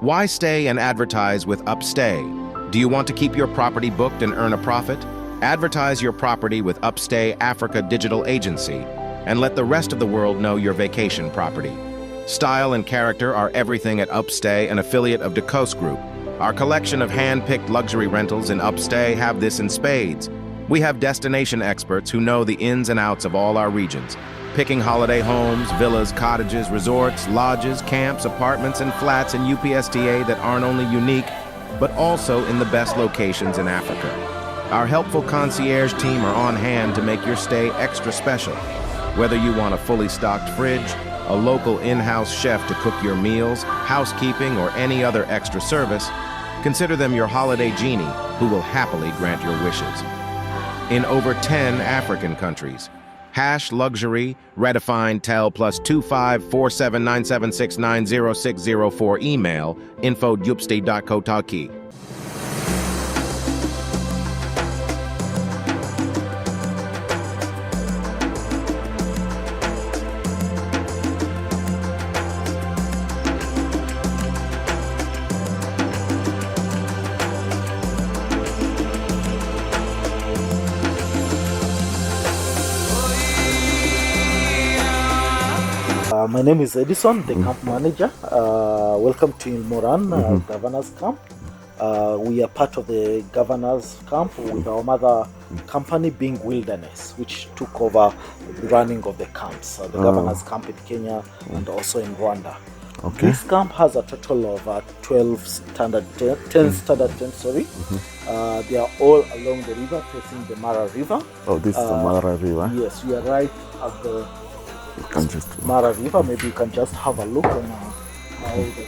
Why stay and advertise with Upstay? Do you want to keep your property booked and earn a profit? Advertise your property with Upstay Africa Digital Agency and let the rest of the world know your vacation property. Style and character are everything at Upstay, an affiliate of DeCoast Group. Our collection of hand-picked luxury rentals in Upstay have this in spades. We have destination experts who know the ins and outs of all our regions, picking holiday homes, villas, cottages, resorts, lodges, camps, apartments, and flats in UPSTA that aren't only unique, but also in the best locations in Africa. Our helpful concierge team are on hand to make your stay extra special. Whether you want a fully stocked fridge, a local in-house chef to cook your meals, housekeeping, or any other extra service, consider them your holiday genie who will happily grant your wishes. In over 10 African countries. #luxury, redefine, tel +25 4797690604, email info@upstay.co.ke. My name is Edison, the camp manager. Welcome to Moran, Governor's Camp. We are part of the Governor's Camp with our mother company being Wilderness, which took over the running of the camps. The Governor's Camp in Kenya and also in Rwanda. Okay. This camp has a total of 10 standard tents. They are all along the river, facing the Mara River. Oh, this is the Mara River? Yes, we are right at the Mara River. Maybe you can just have a look on how the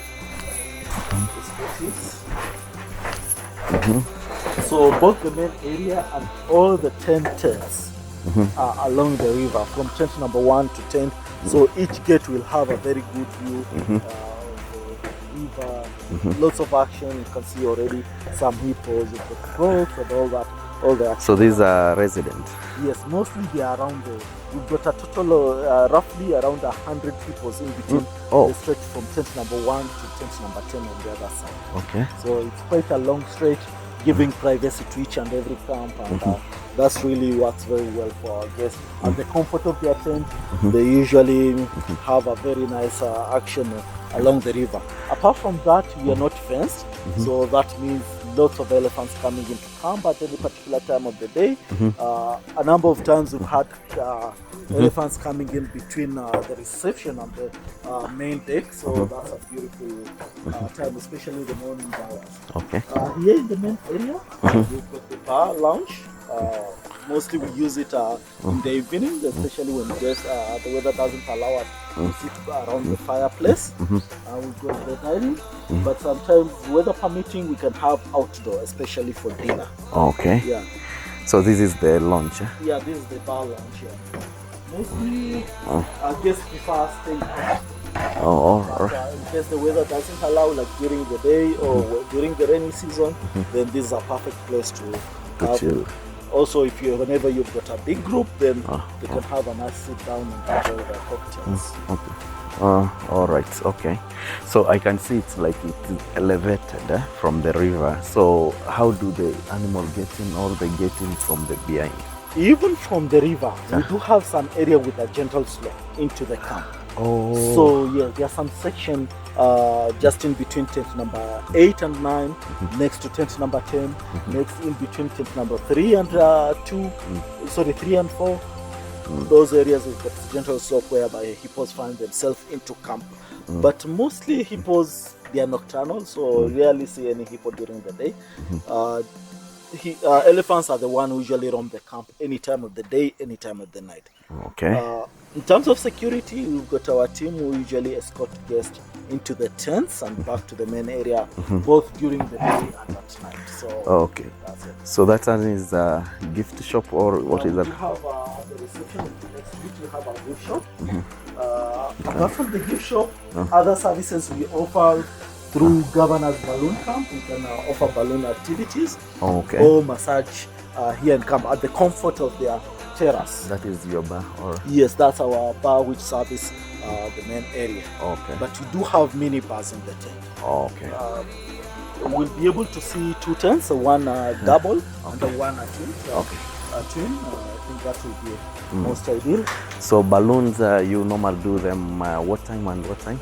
spot is. So both the main area and all the 10 tents are along the river, from tent number 1 to 10. So each gate will have a very good view of the river. Lots of action. You can see already some hippos, you've got frogs and all that. So these are residents? Yes, mostly they are around the. We've got a total of roughly around 100 people in between the stretch from tent number 1 to tent number 10 on the other side. Okay. So it's quite a long stretch, giving privacy to each and every camp, and that's really works very well for our guests. At the comfort of their tent, they usually have a very nice action along the river. Apart from that, we are not fenced, so that means lots of elephants coming into camp at any particular time of the day. A number of times we've had elephants coming in between the reception and the main deck, so that's a beautiful time, especially the morning hours. Okay. Here in the main area, we've got the bar lounge. Mostly we use it in the evening, especially when just the weather doesn't allow us to sit around the fireplace. We've got the dining, but sometimes weather permitting, we can have outdoor, especially for dinner. Okay. Yeah. So this is the lounge? Yeah, this is the bar lounge. Yeah. Mostly, guests prefer staying out. In case the weather doesn't allow, like during the day or during the rainy season, then this is a perfect place to chill. Also, whenever you've got a big group, then they can have a nice sit down and enjoy their cocktails. All right. Okay. So I can see it's like it's elevated from the river. So how do the animals get in, or they get in from the behind? Even from the river, we do have some area with a gentle slope into the camp. So yeah, there are some section just in between tent number 8 and 9, next to tent number 10, next in between tent number 3 and 3 and 4. Those areas with the gentle slope whereby hippos find themselves into camp. But mostly hippos, they are nocturnal, so rarely see any hippo during the day. Elephants are the one who usually roam the camp any time of the day, any time of the night. Okay. In terms of security, we've got our team who usually escort guests into the tents and back to the main area, both during the day and at night. So okay. That's it. So that is a gift shop, or what is that? We have the reception next to it. We have a gift shop. Apart from the gift shop, other services we offer through Governor's Balloon Camp. We can offer balloon activities or massage here in camp at the comfort of their terrace. That is your bar, or? Yes, that's our bar which service the main area. Okay. But we do have mini bars in the tent. Okay. We'll be able to see 2 tents, so one double and the one a twin. Okay. A twin, I think that will be most ideal. So balloons, you normally do them what time and what time?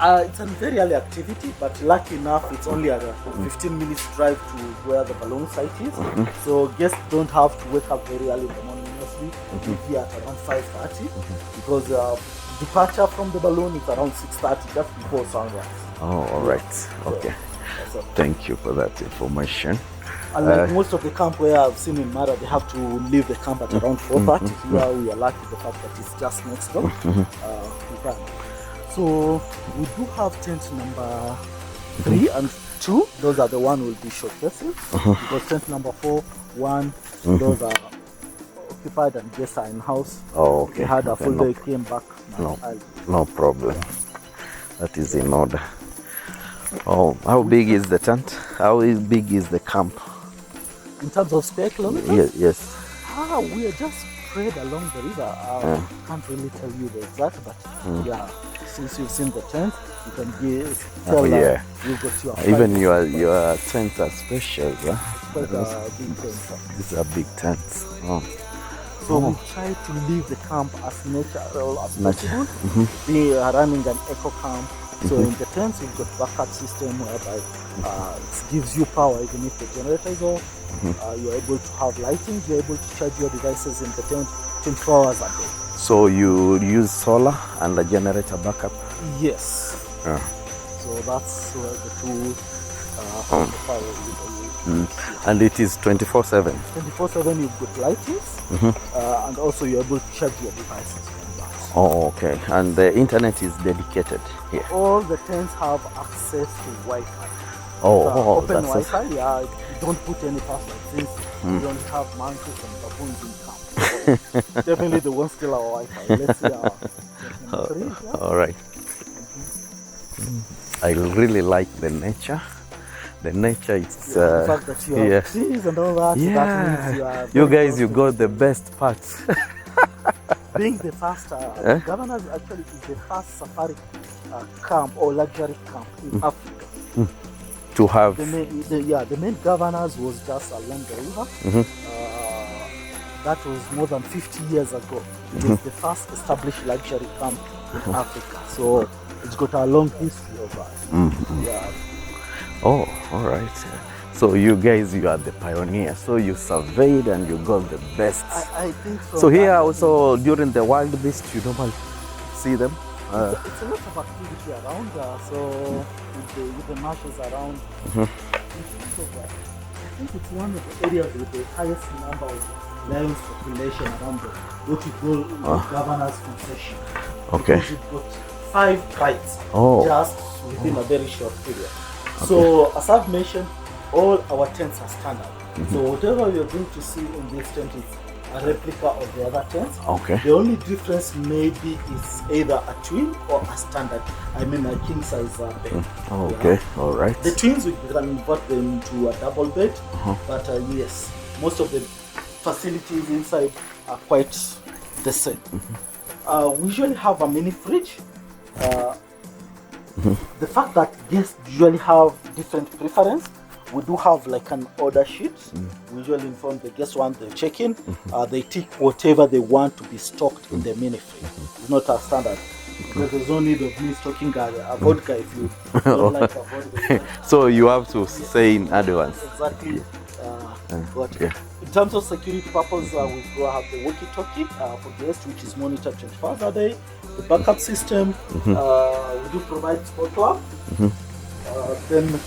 It's a very early activity, but lucky enough, it's only a 15 minutes drive to where the balloon site is. So guests don't have to wake up very early in the morning. Mostly we're here at around 5:30 because departure from the balloon is around 6:30, just before sunrise. Oh, all right. Okay. So, thank you for that information. Unlike most of the camp where I've seen in Mara, they have to leave the camp at around 4:30. Here we are lucky the fact that it's just next door. We can. So we do have tent number 3 and 2. Those are the one we'll be showcasing. Because tent number 4, 1, those are occupied and guests are in house. Oh, okay. They had a full day, came back. No problem. That is in order. Oh, how big is the tent? How big is the camp? In terms of square kilometers? Yes. We are just spread along the river. I can't really tell you the exact, but yeah. Since you've seen the tent, you can tell you've got your even your tents are special, yeah? Quite a big tent. These are big tents. Oh. So we try to leave the camp as natural as possible. We are running an eco camp. So in the tents, we've got backup system whereby it gives you power even if the generator is off. You're able to have lighting. You're able to charge your devices in the tent 24 hours a day. So you use solar and a generator backup? Yes. So that's where the two power is. And it is 24/7? 24/7 you've got lightings and also you're able to charge your devices from that. Oh, okay. And the internet is dedicated here? All the tents have access to Wi-Fi. Open that's Wi-Fi, yeah. You don't put any password since you don't have monkeys and baboons in camp. So definitely they won't steal our Wi-Fi. Let's see our 3. All right. I really like the nature. The nature is the fact that you have trees and all that. Yeah. That means you guys, you got the best parts. Being the first, Governors actually is the first safari camp or luxury camp in Africa. To have the main Governors was just along the river. That was more than 50 years ago. It was the first established luxury camp in Africa. So it's got a long history of that. Yeah. Oh, all right. So you guys, you are the pioneer. So you surveyed and you got the best. I think so. So here also during the wild beast, you normally see them? It's a lot of activity around. So with the marshes around, I think it's one of the areas with the highest number of lions population around what we call Governor's concession. Okay. Because we've got 5 tribes just within a very short period. Okay. So as I've mentioned, all our tents are standard. So whatever you're going to see in this tent is a replica of the other tents. Okay. The only difference maybe is either a twin or a standard. I mean a king size bed. Okay, all right. The twins we can convert them to a double bed, but yes, most of the facilities inside are quite the same. We usually have a mini fridge. The fact that guests usually have different preference, we do have like an order sheet. We usually inform the guests when they check in. They tick whatever they want to be stocked in the mini fridge. It's not a standard. Because there's no need of me stocking a vodka if you don't like a vodka. So you have to say in advance. Exactly. In terms of security purpose, we do have the walkie-talkie for guests, which is monitored 24 hours a day. The backup system, we do provide sport lamp. Then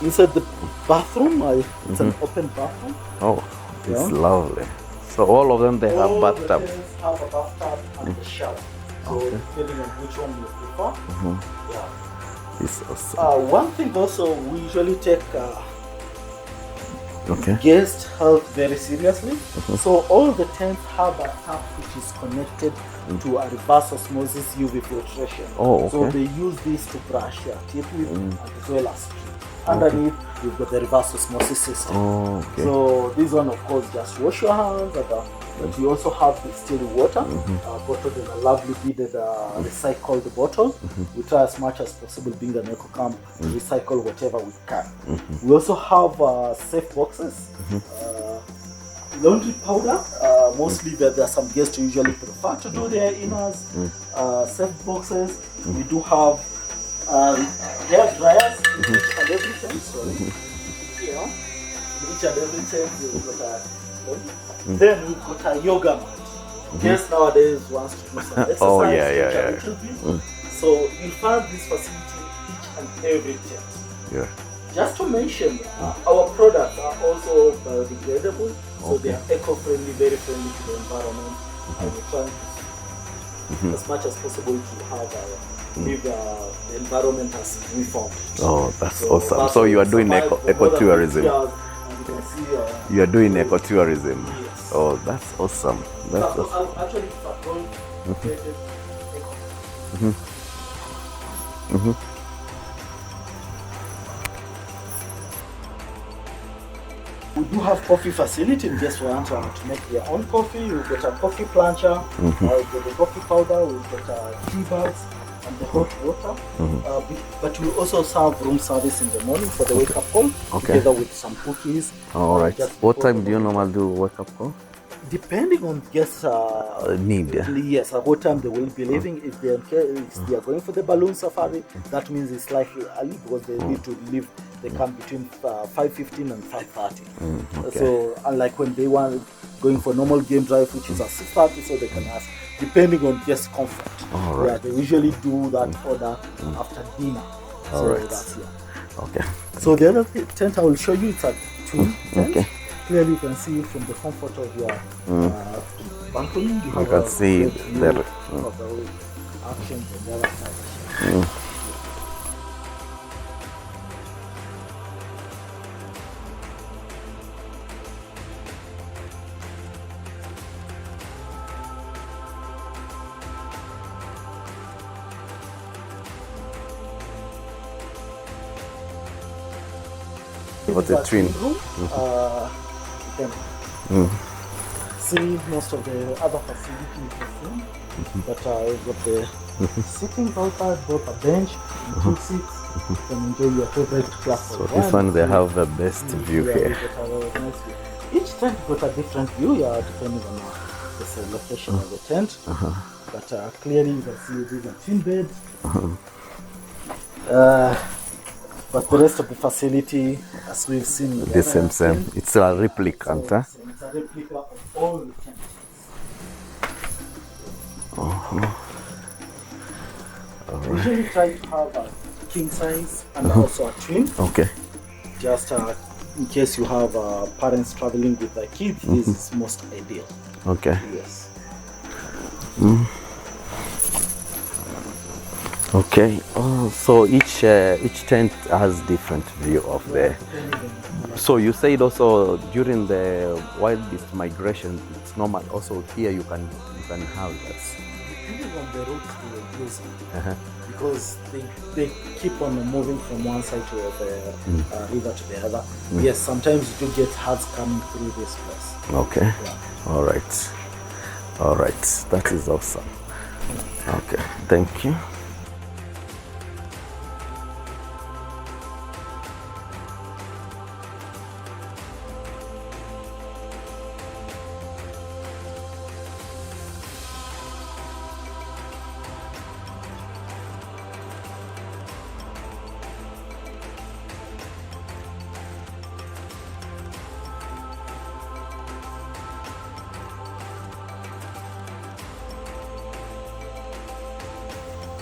inside the bathroom, it's an open bathroom. Oh, it's lovely. So all of them, they have bathtub. All have a bathtub and a shower. So depending on which one you prefer. Yeah. It's awesome. One thing also, we usually take guest health very seriously. So all the tents have a tap which is connected to a reverse osmosis UV filtration. So they use this to brush your teeth with as well as underneath you've got the reverse osmosis system. So this one of course just wash your hands at But we also have the still water, bottled in a lovely beaded recycled bottle. We try as much as possible, being an eco camp, to recycle whatever we can. We also have safe boxes, laundry powder. Mostly there are some guests who usually prefer to do their inners. Safe boxes. We do have hair dryers in each and every tent. Sorry. Yeah. In each and every tent we've got a then we've got a yoga mat. Guests nowadays wants to do some exercise. Oh yeah. So you'll find this facility in each and every tent. Yeah. Just to mention, our products are also biodegradable, so they are eco-friendly, very friendly to the environment, and we're trying as much as possible to have leave the environment as we found it. Oh, that's awesome. So you are doing ecotourism. You are doing ecotourism. Yes. Oh, that's awesome. That's awesome. Actually, we do have coffee facility in guests who want to make their own coffee. We've got a coffee plancher, we've got the coffee powder, we've got tea bags and the hot water. But we also serve room service in the morning for the wake up call, together with some cookies. All right. What time do you normally do wake up call? Depending on guests' need. Yes, at what time they will be leaving. If they are going for the balloon safari, that means it's slightly early because they need to leave the camp between 5:15 and 5:30. So unlike when they want going for normal game drive, which is at 6:30, so they can ask, depending on guest comfort. All right. Yeah, they usually do that order after dinner. All so right. that's Okay. So the other tent I will show you, it's a twin tent. Okay. Clearly you can see from the comfort of your balcony. You can see the actions on the other side. What's a twin? Room. You can see most of the other facilities the same, but we've got the sitting outside, both a bench and 2 seats. You can enjoy your favorite glass So of this wine. one they have the best view Yeah, here. we've got a nice view. Each tent got a different view, depending on the location of the tent. But clearly you can see these are twin beds. But the rest of the facility, as we've seen, The same. It's a replicant, huh? It's a replica of all the tents. We usually try to have a king size and also a twin. Okay. Just in case you have parents traveling with their kids, this is most ideal. Okay. Yes. Okay. Oh, so each tent has different view of the. So you said also during the wildest migration, it's normal. Also here you can have that. Depending on the route they are using, because they keep on moving from one side to the river to the other. Yes, sometimes you do get herds coming through this place. Okay. Yeah. All right. That is awesome. Okay. Thank you.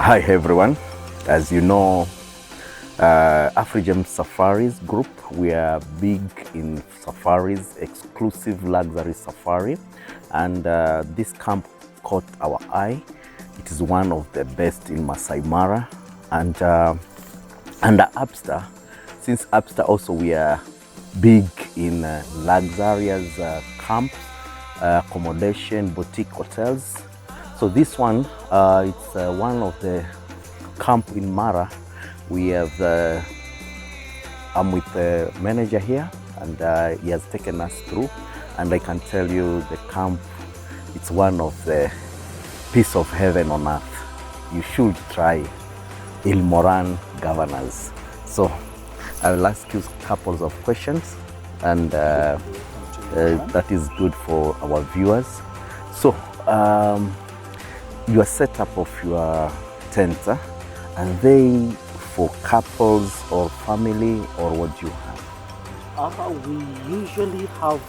Hi everyone, as you know, Afrigem Safaris Group, we are big in safaris, exclusive luxury safari, and this camp caught our eye. It is one of the best in Masai Mara, and under Abster, since Abster also we are big in luxurious camps, accommodation, boutique hotels. So this one, it's one of the camp in Mara. We have, I'm with the manager here, and he has taken us through, and I can tell you the camp it's one of the piece of heaven on earth. You should try Il Moran Governors. So I will ask you couples of questions, and that is good for our viewers. So your setup of your tent, are they for couples or family, or what do you have? We usually have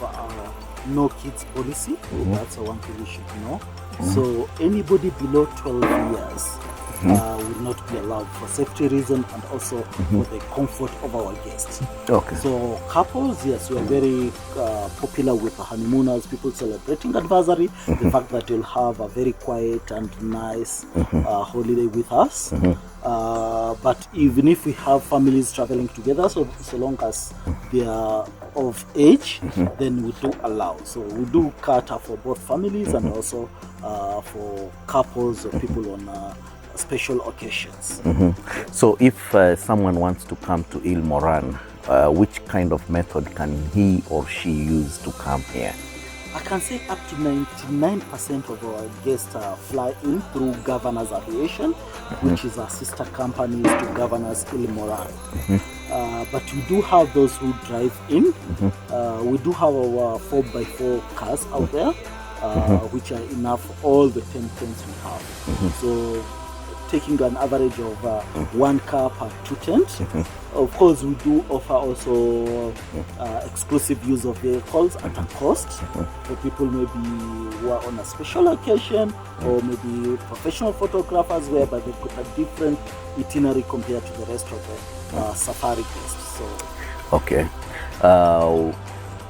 no kids policy. That's one thing you should know. So anybody below 12 years will not be allowed for safety reason, and also for the comfort of our guests. Okay. So couples, yes, we are very popular with the honeymooners, people celebrating anniversary. The fact that you'll have a very quiet and nice holiday with us. But even if we have families traveling together, so long as they are of age, then we do allow. So we do cater for both families and also for couples or people on special occasions. So if someone wants to come to Il Moran, which kind of method can he or she use to come here? I can say up to 99% of our guests fly in through Governors Aviation, which is our sister company to Governors Il Moran. But we do have those who drive in. We do have our 4x4 cars out there, which are enough for all the 10 tents we have. So taking an average of 1 car per 2 tents. Of course, we do offer also exclusive use of vehicles at a cost for people maybe who are on a special occasion, or maybe professional photographers whereby they've got a different itinerary compared to the rest of the safari guests. So, okay.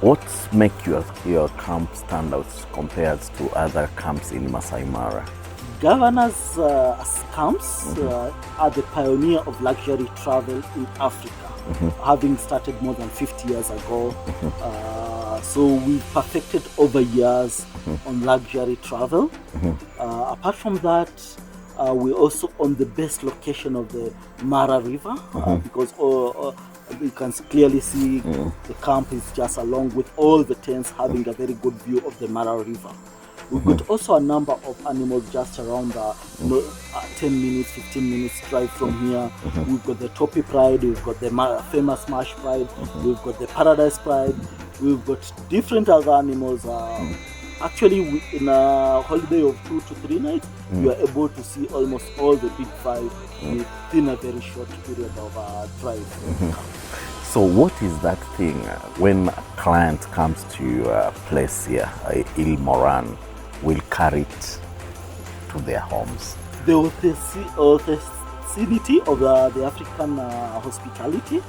What makes your camp stand out compared to other camps in Masai Mara? Governors camps are the pioneer of luxury travel in Africa, having started more than 50 years ago. So we perfected over years on luxury travel. Apart from that, we're also on the best location of the Mara River, because you can clearly see the camp is just along with all the tents having a very good view of the Mara River. We've got also a number of animals just around 10 minutes, 15 minutes drive from here. We've got the Topi Pride, we've got the famous Marsh Pride, we've got the Paradise Pride, we've got different other animals. Actually, in a holiday of 2 to 3 nights, you are able to see almost all the big five within a very short period of drive. So what is that thing when a client comes to your place here, Il Moran, will carry it to their homes? The authenticity of the African hospitality,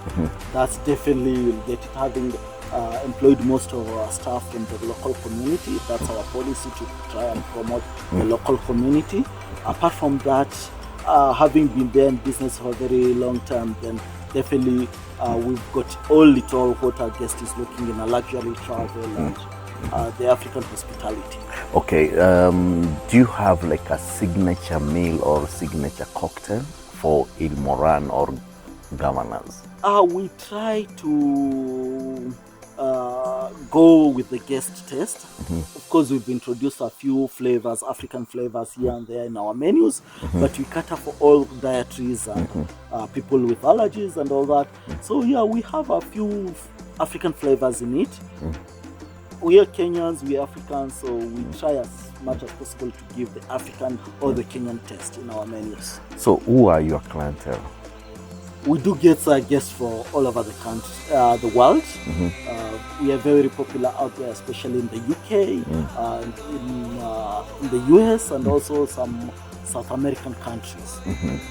that's definitely will get it. Having employed most of our staff from the local community, that's our policy to try and promote the local community. Apart from that, having been there in business for a very long time, then definitely we've got all it all what our guest is looking in a luxury travel and the African hospitality. Okay, do you have like a signature meal or signature cocktail for Il Moran or Governors? We try to go with the guest taste. Of course, we've introduced a few flavors, African flavors here and there in our menus, but we cater for all dietaries and people with allergies and all that. So yeah, we have a few African flavors in it. We are Kenyans, we are Africans, so we try as much as possible to give the African or the Kenyan taste in our menus. So who are your clientele? We do get guests for all over the country, the world. We are very popular out there, especially in the UK, and in the US, and also some South American countries.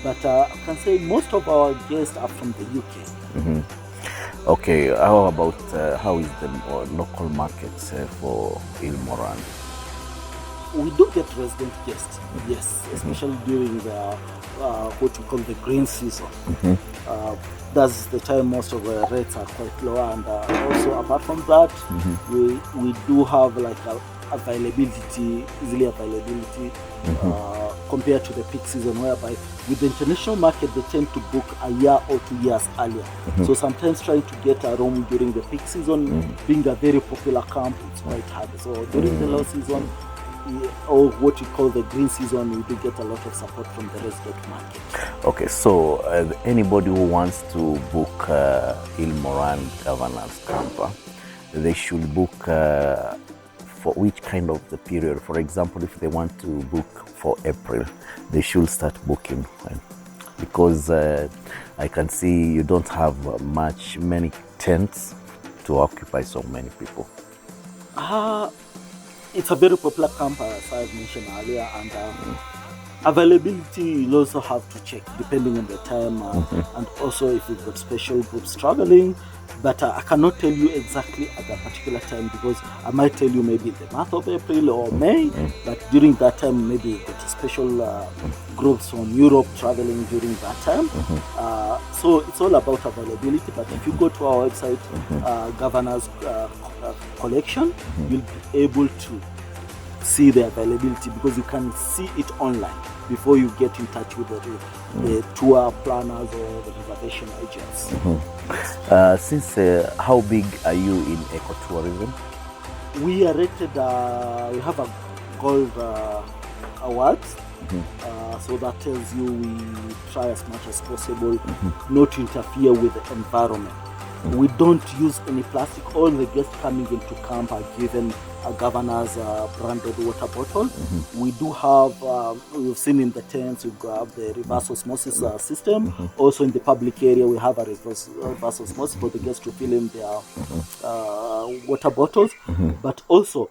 But I can say most of our guests are from the UK. Okay, how about how is the local market for Il Moran? We do get resident guests, yes, especially during the what we call the green season. That's the time most of the rates are quite low, and also apart from that, we do have like availability, easily availability compared to the peak season, whereby with the international market they tend to book a year or 2 years earlier. So sometimes trying to get a room during the peak season, being a very popular camp, it's quite hard. So during the low season, or what you call the green season, we do get a lot of support from the resident market. Okay, so anybody who wants to book Moran governance camper, they should book for which kind of the period? For example, if they want to book for April, they should start booking when? Because I can see you don't have many tents to occupy so many people. It's a very popular camp, as I've mentioned earlier, and availability you'll also have to check depending on the time, and also if you've got special groups traveling. But I cannot tell you exactly at that particular time, because I might tell you maybe the month of April or May, but during that time maybe you've got special groups from Europe traveling during that time. So it's all about availability. But if you go to our website, Governor's Collection, you'll be able to see the availability, because you can see it online before you get in touch with the tour planners or the reservation agents. How big are you in ecotourism? We are rated, we have a gold awards, so that tells you we try as much as possible not to interfere with the environment. We don't use any plastic. All the guests coming into camp are given a governor's branded water bottle. We do have, we've seen in the tents, we've got the reverse osmosis system. Also in the public area, we have a reverse osmosis for the guests to fill in their water bottles. But also,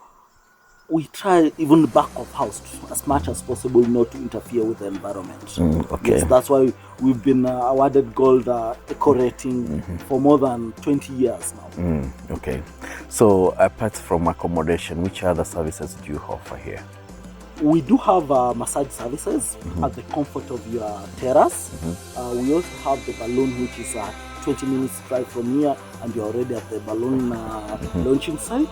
we try even back of house as much as possible not to interfere with the environment. Okay. Yes, that's why we've been awarded gold eco rating for more than 20 years now. Okay. So apart from accommodation, which other services do you offer here? We do have massage services at the comfort of your terrace. We also have the balloon, which is 20 minutes drive from here, and you're already at the balloon launching site.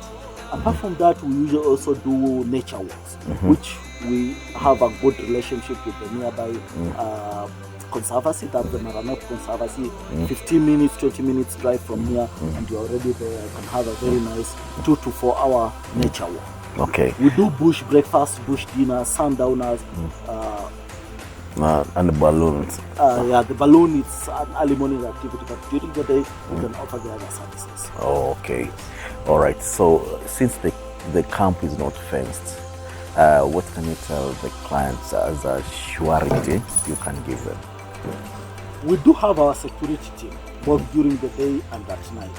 Apart from that, we usually also do nature walks, which we have a good relationship with the nearby conservancy, that's the Moran Conservancy. 15 minutes, 20 minutes drive from here, and you're already there. You can have a very nice 2 to 4 hour nature walk. Okay. We do bush breakfast, bush dinner, sundowners. And the balloons. Yeah, the balloon is an early morning activity, but during the day, we can offer the other services. Oh, okay. All right. So since the camp is not fenced, what can you tell the clients as a surety you can give them? We do have our security team, both during the day and at night.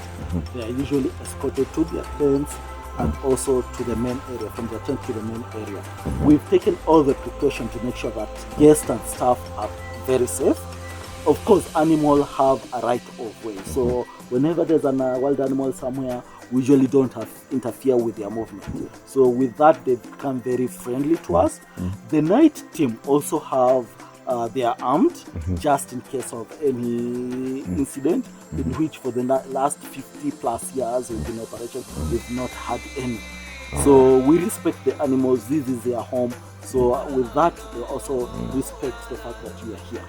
They are usually escorted to their tents and also to the main area, from the tent to the main area. We've taken all the precautions to make sure that guests and staff are very safe. Of course, animals have a right of way. So whenever there's a wild animal somewhere, we usually don't interfere with their movement. So with that, they become very friendly to us. The night team also have, they are armed just in case of any incident, in which for the last 50 plus years we've been in operation, we've not had any. So we respect the animals. This is their home. So with that, they also respect the fact that you are here.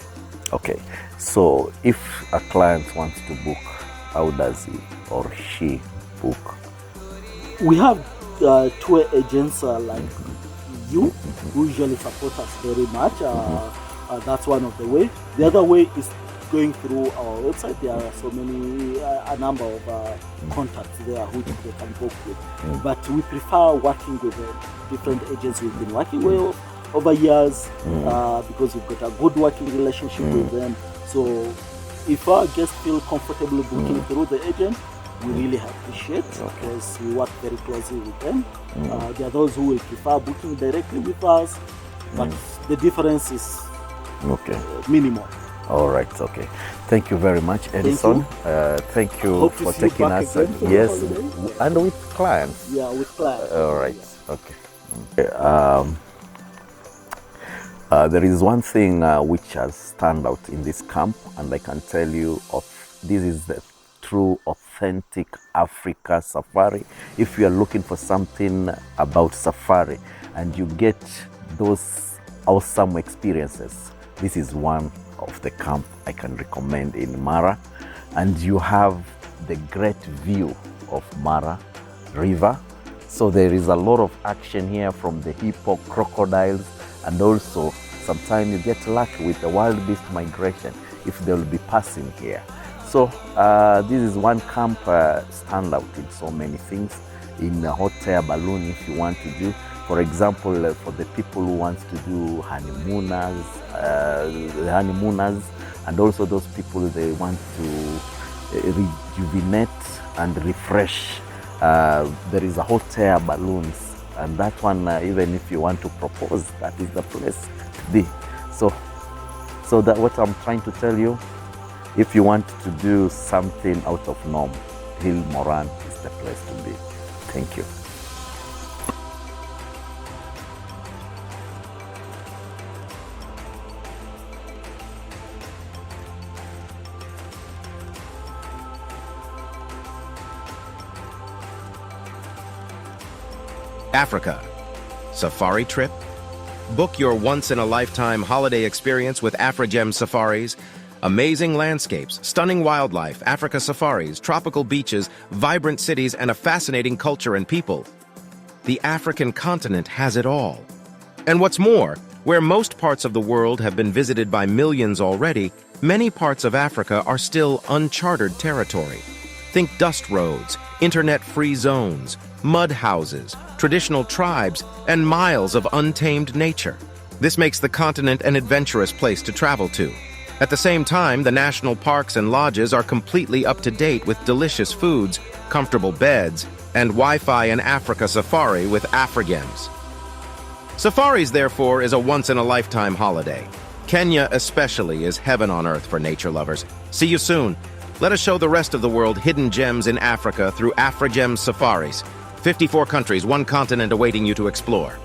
Okay. So if a client wants to book, how does he or she book? We have tour agents like you who usually support us very much. That's one of the way. The other way is going through our website. There are so many, a number of contacts there which they can book with. But we prefer working with different agents we've been working with over years because we've got a good working relationship with them. So if our guests feel comfortable booking through the agent, we really appreciate because we work very closely with them. There are those who will prefer booking directly with us, but the difference is minimal. All right, okay. Thank you very much, Edison. Thank you for taking us. Yes, and with clients. Yeah, with clients. All right, okay. There is one thing which has stand out in this camp, and I can tell you this is the true authentic Africa safari. If you are looking for something about safari and you get those awesome experiences, this is one of the camp I can recommend in Mara. And you have the great view of Mara River. So there is a lot of action here from the hippo, crocodiles, and also sometimes you get lucky with the wild beast migration if they will be passing here. So this is one camp stand out in so many things. In a hot air balloon, if you want to do, for example, for the people who want to do honeymooners, and also those people they want to rejuvenate and refresh. There is a hot air balloons, and that one, even if you want to propose, that is the place to be. So that what I'm trying to tell you, if you want to do something out of norm, Hill Moran is the place to be. Thank you. Africa. Safari trip? Book your once-in-a-lifetime holiday experience with AfriGem Safaris. Amazing landscapes, stunning wildlife, Africa safaris, tropical beaches, vibrant cities, and a fascinating culture and people. The African continent has it all. And what's more, where most parts of the world have been visited by millions already, many parts of Africa are still uncharted territory. Think dust roads, internet-free zones, mud houses, traditional tribes, and miles of untamed nature. This makes the continent an adventurous place to travel to. At the same time, the national parks and lodges are completely up to date with delicious foods, comfortable beds, and Wi-Fi and Africa Safari with AfriGems. Safaris, therefore, is a once-in-a-lifetime holiday. Kenya especially is heaven on earth for nature lovers. See you soon. Let us show the rest of the world hidden gems in Africa through AfriGem Safaris. 54 countries, one continent awaiting you to explore.